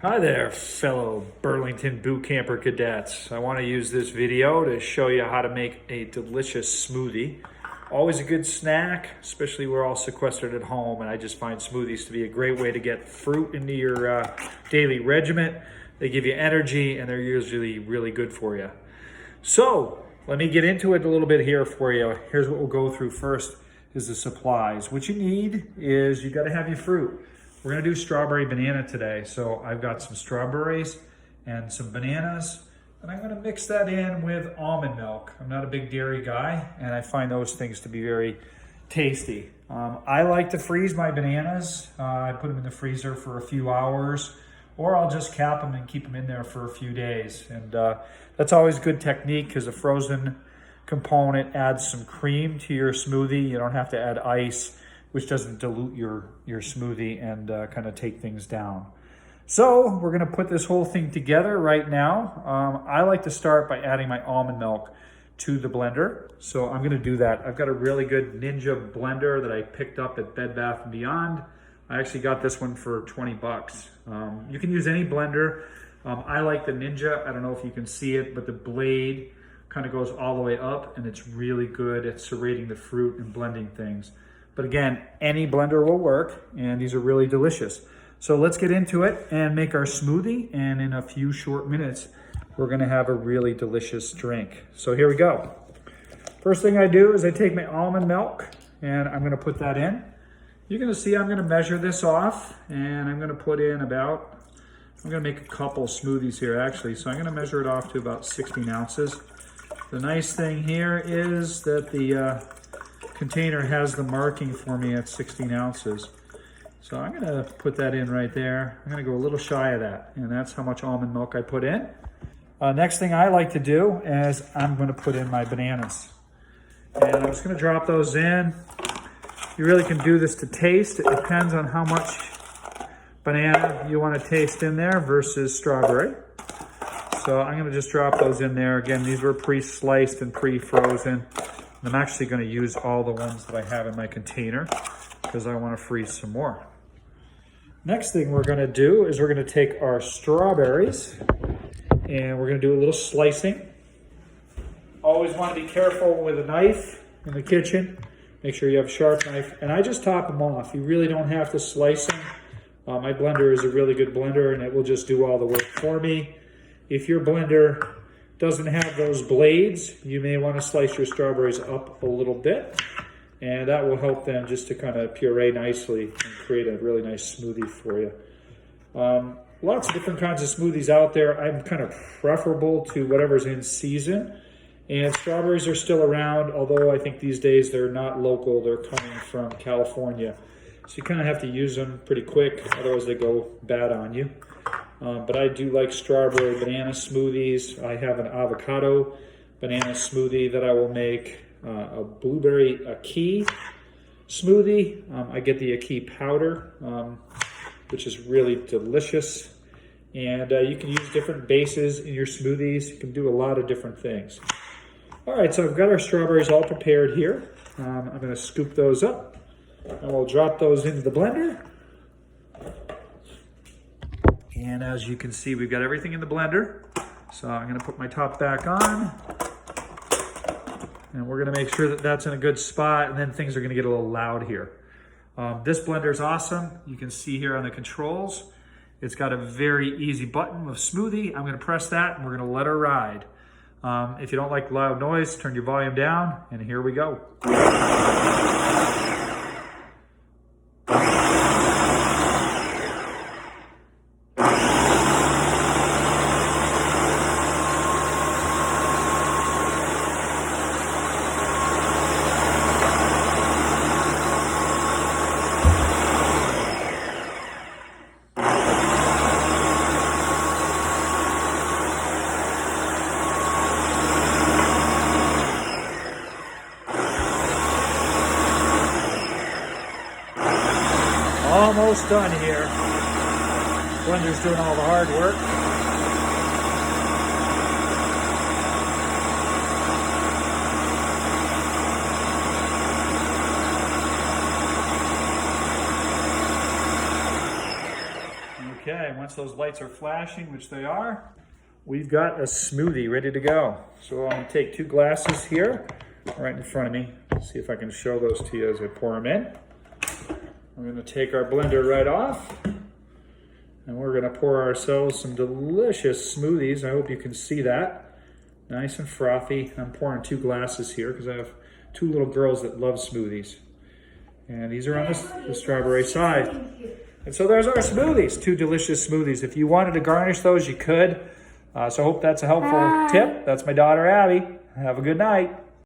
Hi there, fellow Burlington boot camper cadets. I want to use this video to show you how to make a delicious smoothie. Always a good snack, especially we're all sequestered at home, and I just find smoothies to be a great way to get fruit into your daily regimen. They give you energy, and they're usually really good for you. So, let me get into it a little bit here for you. Here's what we'll go through first is the supplies. What you need is you got to have your fruit. We're gonna do strawberry banana today. So I've got some strawberries and some bananas, and I'm gonna mix that in with almond milk. I'm not a big dairy guy, and I find those things to be very tasty. I like to freeze my bananas. I put them in the freezer for a few hours, or I'll just cap them and keep them in there for a few days. And that's always a good technique because a frozen component adds some cream to your smoothie. You don't have to add ice, which doesn't dilute your smoothie and kind of take things down. So we're gonna put this whole thing together right now. I like to start by adding my almond milk to the blender. So I'm gonna do that. I've got a really good Ninja blender that I picked up at Bed Bath & Beyond. I actually got this one for 20 bucks. You can use any blender. I like the Ninja. I don't know if you can see it, but the blade kind of goes all the way up, and it's really good at serrating the fruit and blending things. But again, any blender will work, and these are really delicious. So let's get into it and make our smoothie, and in a few short minutes, we're gonna have a really delicious drink. So here we go. First thing I do is I take my almond milk, and I'm gonna put that in. You're gonna see I'm gonna measure this off, and I'm gonna put in about, I'm gonna make a couple smoothies here actually, so I'm gonna measure it off to about 16 ounces. The nice thing here is that the container has the marking for me at 16 ounces. So I'm gonna put that in right there. I'm gonna go a little shy of that, and that's how much almond milk I put in. Next thing I like to do is I'm gonna put in my bananas. And I'm just gonna drop those in. You really can do this to taste. It depends on how much banana you wanna taste in there versus strawberry. So I'm gonna just drop those in there. Again, these were pre-sliced and pre-frozen. I'm actually going to use all the ones that I have in my container because I want to freeze some more. Next thing we're going to do is we're going to take our strawberries and we're going to do a little slicing. Always want to be careful with a knife in the kitchen. Make sure you have a sharp knife. And I just top them off. You really don't have to slice them. My blender is a really good blender, and it will just do all the work for me. If your blender doesn't have those blades, you may want to slice your strawberries up a little bit, and that will help them just to kind of puree nicely and create a really nice smoothie for you. Lots of different kinds of smoothies out there. I'm kind of preferable to whatever's in season, and strawberries are still around, although I think these days they're not local, they're coming from California. So you kind of have to use them pretty quick, otherwise they go bad on you. But I do like strawberry banana smoothies. I have an avocado banana smoothie that I will make, a blueberry Akee smoothie. I get the Akee powder, which is really delicious. And you can use different bases in your smoothies. You can do a lot of different things. All right, so I've got our strawberries all prepared here. I'm gonna scoop those up, and we'll drop those into the blender. And as you can see, we've got everything in the blender. So I'm gonna put my top back on. And we're gonna make sure that that's in a good spot, and then things are gonna get a little loud here. This blender is awesome. You can see here on the controls, it's got a very easy button with smoothie. I'm gonna press that, and we're gonna let her ride. If you don't like loud noise, turn your volume down, and here we go. Almost done here. Blender's doing all the hard work. Okay, once those lights are flashing, which they are, we've got a smoothie ready to go. So I'm gonna take 2 glasses here, right in front of me. See if I can show those to you as I pour them in. We're gonna take our blender right off, and we're gonna pour ourselves some delicious smoothies. I hope you can see that. Nice and frothy. I'm pouring 2 glasses here because I have 2 little girls that love smoothies. And these are on the strawberry side. And so there's our smoothies, 2 delicious smoothies. If you wanted to garnish those, you could. So I hope that's a helpful tip. That's my daughter, Abby. Have a good night.